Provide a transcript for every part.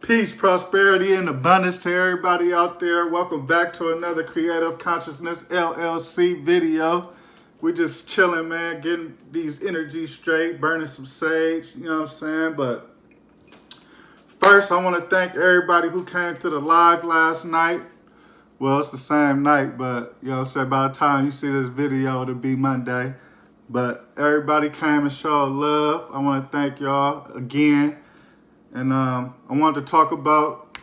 Peace, prosperity, and abundance to everybody out there. Welcome back to another Creative Consciousness LLC video. We just chilling, man, getting these energies straight, burning some sage, you know what I'm saying? But first, I want to thank everybody who came to the live last night. Well, it's the same night, but, you know what I'm saying, by the time you see this video, it'll be Monday. But everybody came and showed love. I want to thank y'all again. And I wanted to talk about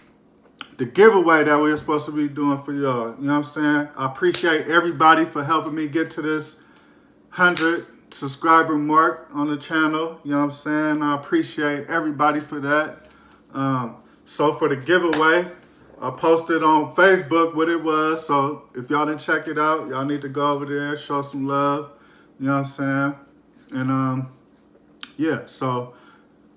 the giveaway that we're supposed to be doing for y'all. You know what I'm saying? I appreciate everybody for helping me get to this 100 subscriber mark on the channel. You know what I'm saying? I appreciate everybody for that. So for the giveaway, I posted on Facebook what it was. So if y'all didn't check it out, y'all need to go over there, show some love. You know what I'm saying? And yeah, so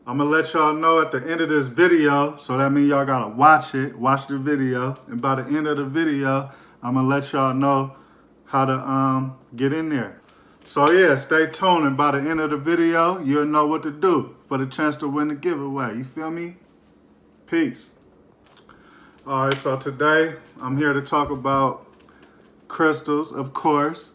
I'm gonna let y'all know at the end of this video, so that means y'all gotta watch the video, and by the end of the video, I'm gonna let y'all know how to get in there. So yeah, stay tuned, and by the end of the video, you'll know what to do for the chance to win the giveaway. You feel me? Peace. All right, so today, I'm here to talk about crystals, of course,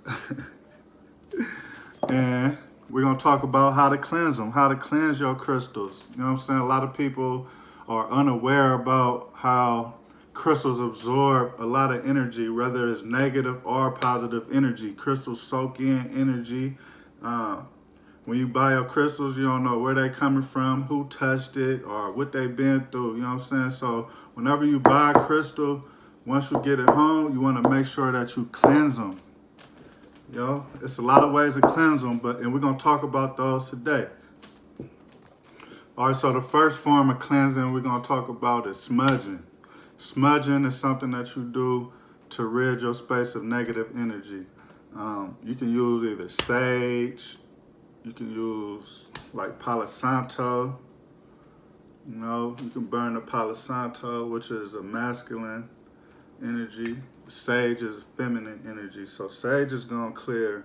and we're going to talk about how to cleanse them, how to cleanse your crystals. You know what I'm saying? A lot of people are unaware about how crystals absorb a lot of energy, whether it's negative or positive energy. Crystals soak in energy. When you buy your crystals, you don't know where they're coming from, who touched it, or what they've been through. You know what I'm saying? So whenever you buy a crystal, once you get it home, you want to make sure that you cleanse them. You know, it's a lot of ways to cleanse them, and we're going to talk about those today. All right, so the first form of cleansing we're going to talk about is smudging. Smudging is something that you do to rid your space of negative energy. You can use either sage, you can use like Palo Santo. You know, you can burn the Palo Santo, which is a masculine energy. Sage is feminine energy. So sage is going to clear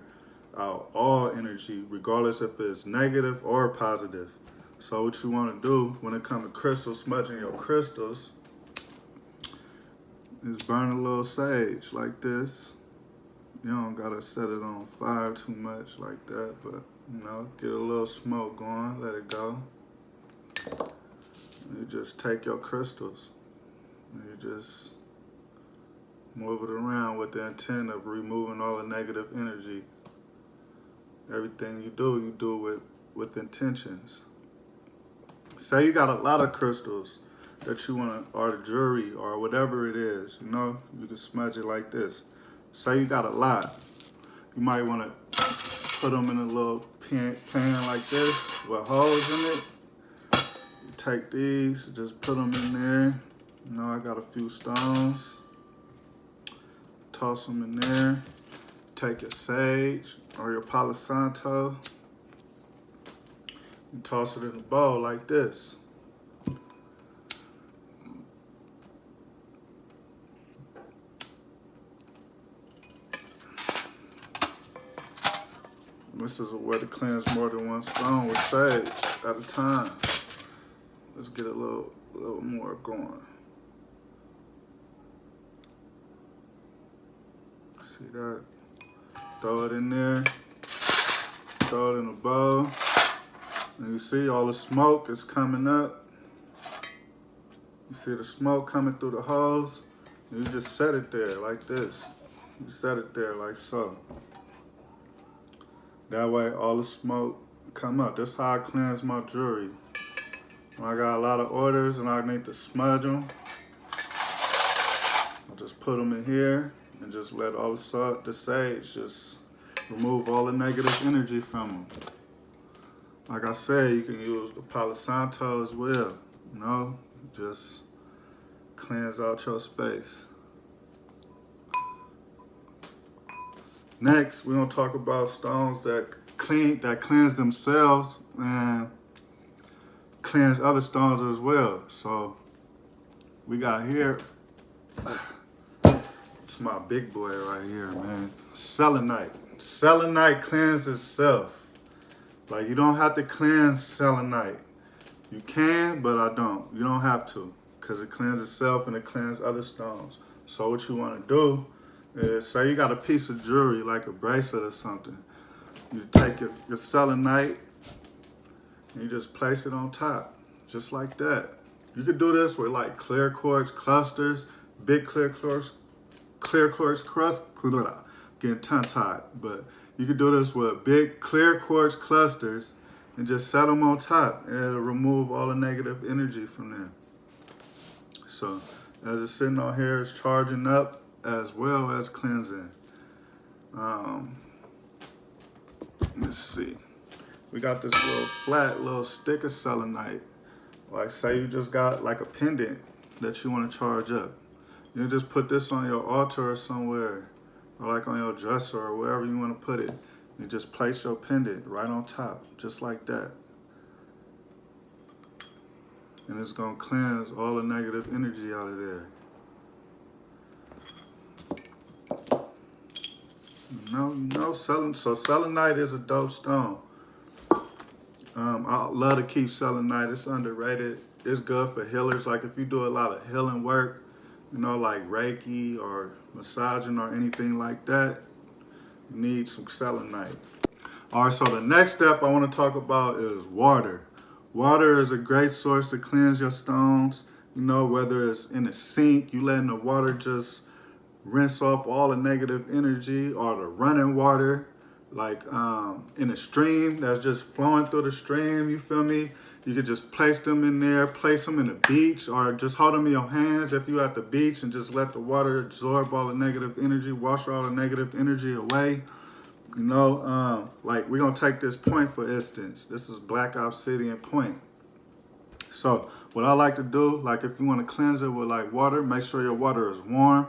out all energy, regardless if it's negative or positive. So what you want to do when it comes to crystals, smudging your crystals, is burn a little sage like this. You don't got to set it on fire too much like that, but, you know, get a little smoke going, let it go. And you just take your crystals and you just move it around with the intent of removing all the negative energy. Everything you do with intentions. Say you got a lot of crystals that you want to, or the jewelry, or whatever it is, you know, you can smudge it like this. Say you got a lot. You might want to put them in a little pan like this with holes in it. You take these, just put them in there. You know, I got a few stones. Toss them in there. Take your sage or your Palo Santo and toss it in a bowl like this. This is a way to cleanse more than one stone with sage at a time. Let's get a little more going. See that? Throw it in there. Throw it in a bowl. And you see all the smoke is coming up. You see the smoke coming through the holes. And you just set it there like this. You set it there like so. That way all the smoke come up. That's how I cleanse my jewelry. When I got a lot of orders and I need to smudge them, I'll just put them in here and just let all the sage just remove all the negative energy from them. Like I said, you can use the Palo Santo as well. You know, just cleanse out your space. Next, we're gonna talk about stones that cleanse themselves and cleanse other stones as well. So we got here, it's my big boy right here, man. Selenite. Selenite cleanses itself. Like, you don't have to cleanse selenite. You can, but I don't. You don't have to. because it cleanses itself and it cleanses other stones. So what you want to do is, say you got a piece of jewelry, like a bracelet or something. You take your selenite and you just place it on top, just like that. You could do this with like clear quartz clusters, big clear quartz crust, getting tongue-tied. But you could do this with big clear quartz clusters and just set them on top, and it'll remove all the negative energy from there. So as it's sitting on here, it's charging up as well as cleansing. Let's see. We got this little flat little stick of selenite. Like say you just got like a pendant that you want to charge up. You just put this on your altar or somewhere, or like on your dresser or wherever you want to put it. You just place your pendant right on top, just like that. And it's going to cleanse all the negative energy out of there. So selenite is a dope stone. I love to keep selenite. It's underrated. It's good for healers. Like if you do a lot of healing work, you know, like Reiki or massaging or anything like that, you need some selenite. All right, so the next step I want to talk about is water. Water is a great source to cleanse your stones. You know, whether it's in a sink, you letting the water just rinse off all the negative energy, or the running water, like in a stream that's just flowing through the stream, you feel me? You could just place them in there, place them in the beach, or just hold them in your hands if you're at the beach and just let the water absorb all the negative energy, wash all the negative energy away. You know, like we're going to take this point for instance. This is Black Obsidian Point. So what I like to do, like if you want to cleanse it with like water, make sure your water is warm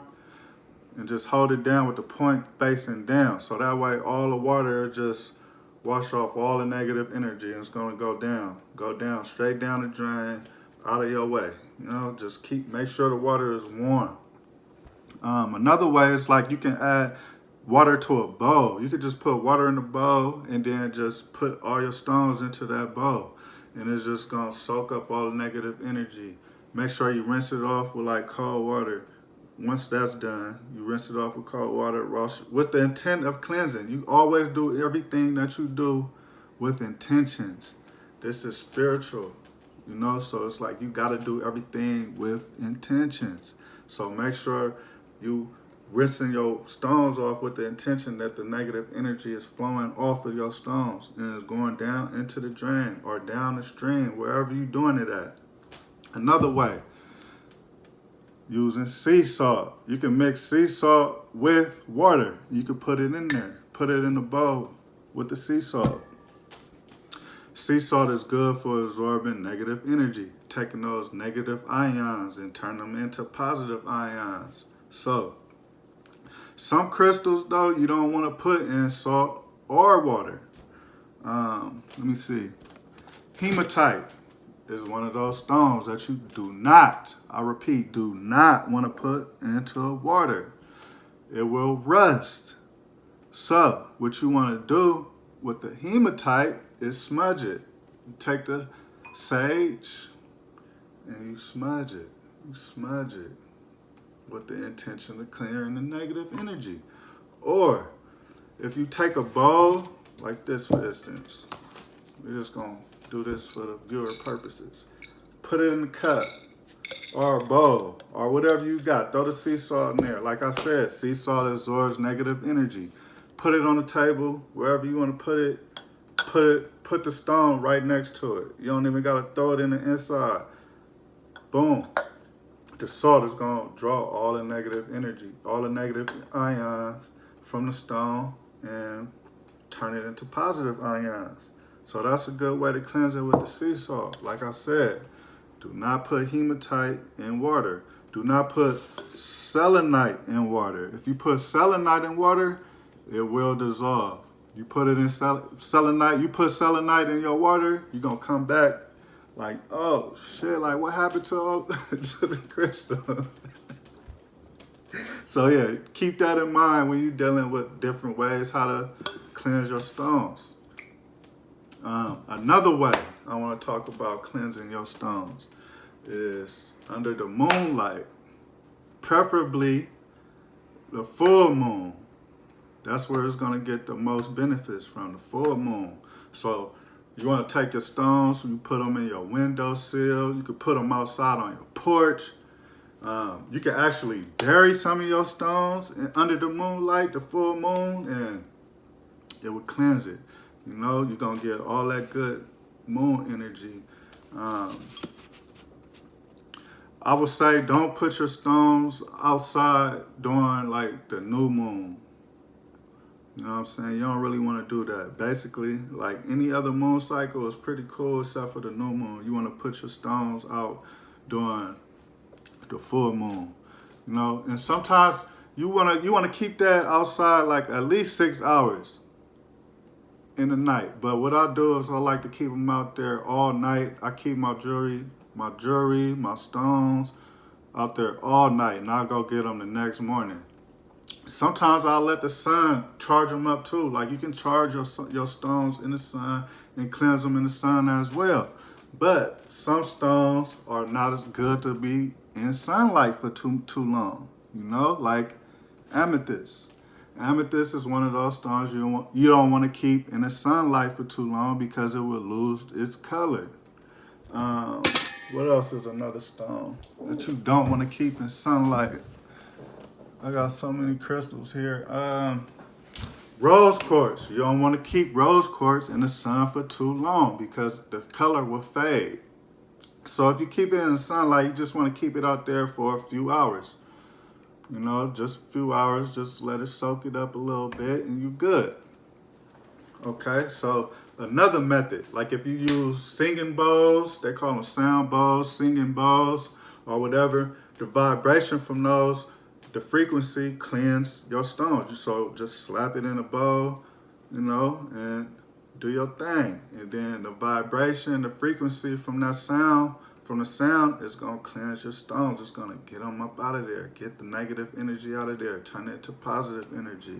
and just hold it down with the point facing down. So that way all the water just wash off all the negative energy, and it's going to go down, straight down the drain, out of your way. You know, just make sure the water is warm. Another way is like you can add water to a bowl. You could just put water in the bowl and then just put all your stones into that bowl, and it's just going to soak up all the negative energy. Make sure you rinse it off with like cold water. Once that's done, you rinse it off with cold water, wash with the intent of cleansing. You always do everything that you do with intentions. This is spiritual, you know, so it's like you got to do everything with intentions. So make sure you rinsing your stones off with the intention that the negative energy is flowing off of your stones and is going down into the drain or down the stream, wherever you're doing it at. Another way, using sea salt. You can mix sea salt with water. You can put it in there. Put it in the bowl with the sea salt. Sea salt is good for absorbing negative energy, taking those negative ions and turn them into positive ions. So, some crystals though, you don't want to put in salt or water. Let me see. Hematite is one of those stones that you do not, I repeat, do not want to put into water. It will rust. So what you want to do with the hematite is smudge it. You take the sage and you smudge it. You smudge it with the intention of clearing the negative energy. Or if you take a bowl like this, for instance, we're just going to do this for the viewer purposes. Put it in a cup or a bowl or whatever you got. Throw the sea salt in there. Like I said, sea salt absorbs negative energy. Put it on the table, wherever you want to put it. Put the stone right next to it. You don't even got to throw it in the inside. Boom. The salt is going to draw all the negative energy, all the negative ions from the stone and turn it into positive ions. So that's a good way to cleanse it with the sea salt. Like I said, do not put hematite in water. Do not put selenite in water. If you put selenite in water, it will dissolve. You put it in selenite, you put selenite in your water, you're going to come back like, oh shit, like what happened to the crystal? So yeah, keep that in mind when you're dealing with different ways how to cleanse your stones. Another way I want to talk about cleansing your stones is under the moonlight, preferably the full moon. That's where it's going to get the most benefits from, the full moon. So you want to take your stones, you put them in your windowsill, you could put them outside on your porch. You can actually bury some of your stones under the moonlight, the full moon, and it would cleanse it. You know, you're going to get all that good moon energy. I would say don't put your stones outside during like the new moon. You know what I'm saying? You don't really want to do that. Basically, like any other moon cycle is pretty cool except for the new moon. You want to put your stones out during the full moon. You know, and sometimes you want to keep that outside like at least 6 hours in the night. But what I do is I like to keep them out there all night. I keep my jewelry, my stones out there all night, and I'll go get them the next morning. Sometimes I'll let the sun charge them up too. Like you can charge your stones in the sun and cleanse them in the sun as well. But some stones are not as good to be in sunlight for too long. You know, like amethyst. Amethyst is one of those stones you don't want to keep in the sunlight for too long because it will lose its color. What else is another stone that you don't want to keep in sunlight? I got so many crystals here. Rose quartz. You don't want to keep rose quartz in the sun for too long because the color will fade. So if you keep it in the sunlight, you just want to keep it out there for a few hours. You know, just a few hours. Just let it soak it up a little bit and you're good. Okay, so another method, like if you use singing bowls, they call them sound bowls, singing bowls, or whatever, the vibration from those, the frequency cleanse your stones. So just slap it in a bowl, you know, and do your thing. And then the vibration, the frequency from that sound, from the sound, is going to cleanse your stones. It's going to get them up out of there, get the negative energy out of there, turn it to positive energy,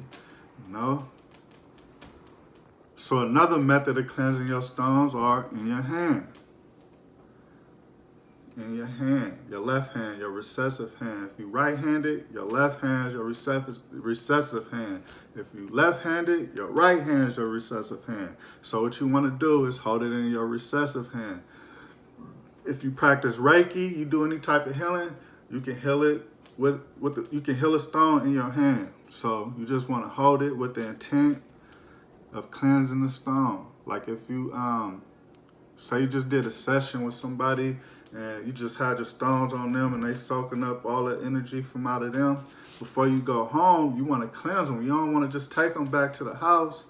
you know. So another method of cleansing your stones are in your hand. In your hand, your left hand, your recessive hand. If you right-handed, your left hand is your recessive hand. If you left-handed, your right hand is your recessive hand. So what you want to do is hold it in your recessive hand. If you practice Reiki, you do any type of healing, you can heal it you can heal a stone in your hand. So you just want to hold it with the intent of cleansing the stone. Like if you say you just did a session with somebody and you just had your stones on them and they soaking up all the energy from out of them, before you go home, you want to cleanse them. You don't want to just take them back to the house.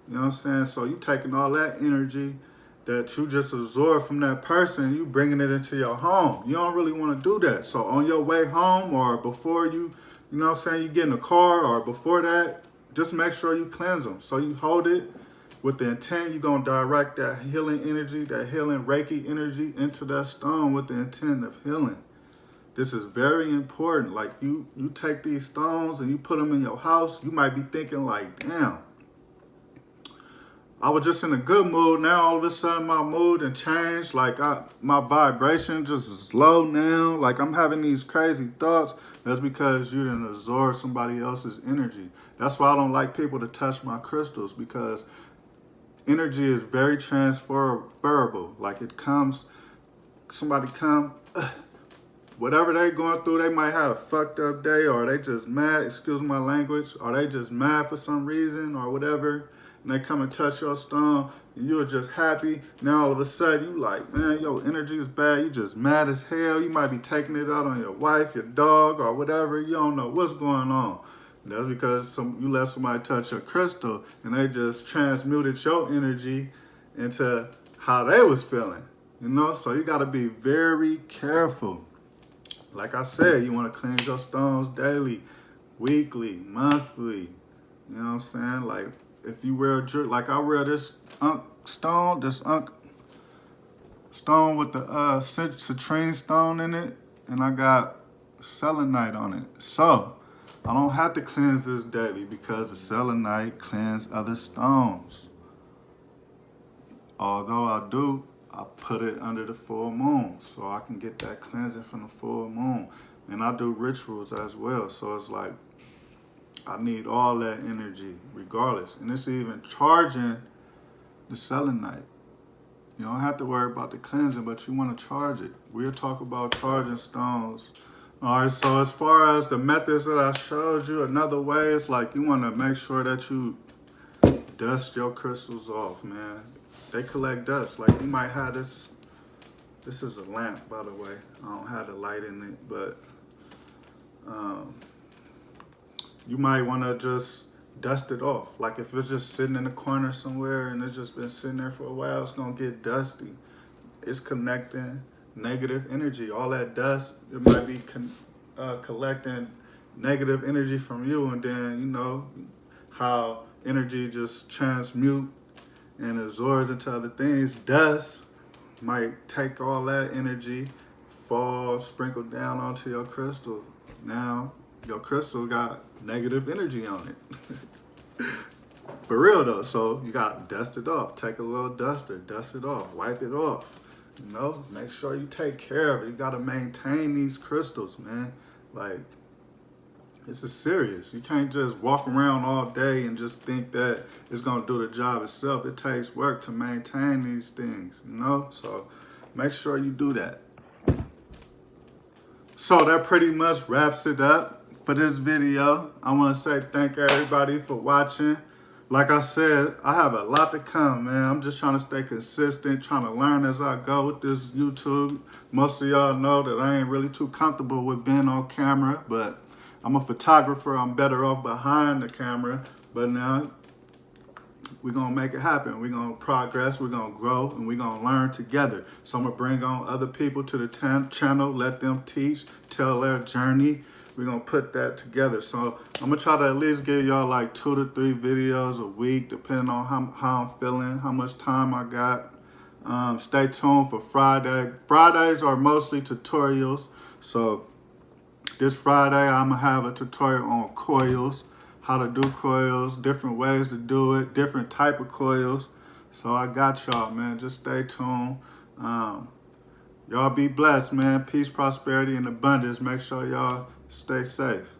You know what I'm saying? So you taking all that energy that you just absorbed from that person, you bringing it into your home. You don't really want to do that. So on your way home or before you know what I'm saying, you get in the car or before that, just make sure you cleanse them. So you hold it with the intent, you're going to direct that healing energy, that healing Reiki energy into that stone with the intent of healing. This is very important. Like you take these stones and you put them in your house, you might be thinking like, damn, I was just in a good mood. Now all of a sudden my mood and changed. Like my vibration just is low now. Like I'm having these crazy thoughts. That's because you didn't absorb somebody else's energy. That's why I don't like people to touch my crystals, because energy is very transferable. Like it comes, somebody come, whatever they going through, they might have a fucked up day, or they just mad, excuse my language, or they just mad for some reason or whatever. And they come and touch your stone, and you're just happy. Now all of a sudden, you like, man, your energy is bad. You just mad as hell. You might be taking it out on your wife, your dog, or whatever. You don't know what's going on. And that's because you let somebody touch your crystal, and they just transmuted your energy into how they was feeling. You know, so you got to be very careful. Like I said, you want to cleanse your stones daily, weekly, monthly. You know what I'm saying? Like, if you wear a jewelry, like I wear this stone, stone with the citrine stone in it, and I got selenite on it. So I don't have to cleanse this daily because the selenite cleanse other stones. Although I put it under the full moon so I can get that cleansing from the full moon. And I do rituals as well. So it's like, I need all that energy regardless. And it's even charging the selenite. You don't have to worry about the cleansing, but you want to charge it. We'll talk about charging stones. All right, so as far as the methods that I showed you, another way is like you want to make sure that you dust your crystals off, man. They collect dust. Like you might have this. This is a lamp, by the way. I don't have the light in it, but you might want to just dust it off. Like if it's just sitting in the corner somewhere and it's just been sitting there for a while, it's gonna get dusty. It's connecting negative energy. All that dust, it might be collecting negative energy from you, and then you know how energy just transmute and absorbs into other things. Dust might take all that energy, fall, sprinkle down onto your crystal. Now your crystal got negative energy on it. For real though, so you gotta dust it off. Take a little duster, dust it off, wipe it off. You know, make sure you take care of it. You gotta maintain these crystals, man. Like, this is serious. You can't just walk around all day and just think that it's gonna do the job itself. It takes work to maintain these things, you know? So make sure you do that. So that pretty much wraps it up for this video. I want to say thank everybody for watching. Like I said, I have a lot to come, man. I'm just trying to stay consistent, trying to learn as I go with this YouTube. Most of y'all know that I ain't really too comfortable with being on camera, but I'm a photographer. I'm better off behind the camera. But now we're going to make it happen. We're going to progress, we're going to grow, and we're going to learn together. So I'm going to bring on other people to the channel, let them teach, tell their journey. We're going to put that together. So I'm going to try to at least give y'all like 2 to 3 videos a week, depending on how I'm feeling, how much time I got. Stay tuned for Friday. Fridays are mostly tutorials. So this Friday, I'm going to have a tutorial on coils, how to do coils, different ways to do it, different type of coils. So I got y'all, man. Just stay tuned. Y'all be blessed, man. Peace, prosperity, and abundance. Make sure y'all stay safe.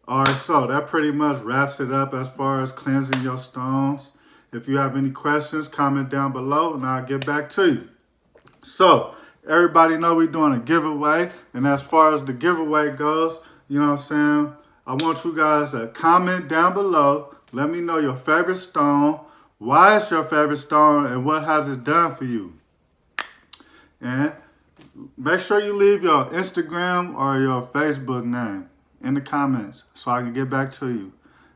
All right, so that pretty much wraps it up as far as cleansing your stones. If you have any questions, comment down below and I'll get back to you. So everybody know we're doing a giveaway. And as far as the giveaway goes, you know what I'm saying? I want you guys to comment down below. Let me know your favorite stone. Why it's your favorite stone and what has it done for you? And make sure you leave your Instagram or your Facebook name in the comments so I can get back to you.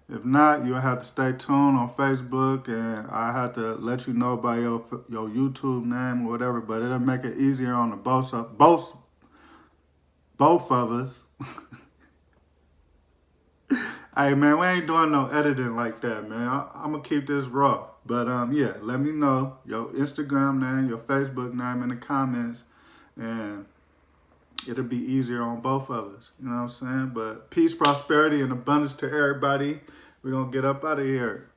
If not, you'll have to stay tuned on Facebook and I have to let you know by your YouTube name or whatever, but it'll make it easier on the both of us. Hey man, we ain't doing no editing like that, man. I'm gonna keep this raw. But yeah, let me know your Instagram name, your Facebook name in the comments, and it'll be easier on both of us. You know what I'm saying? But peace, prosperity, and abundance to everybody. We're gonna get up out of here.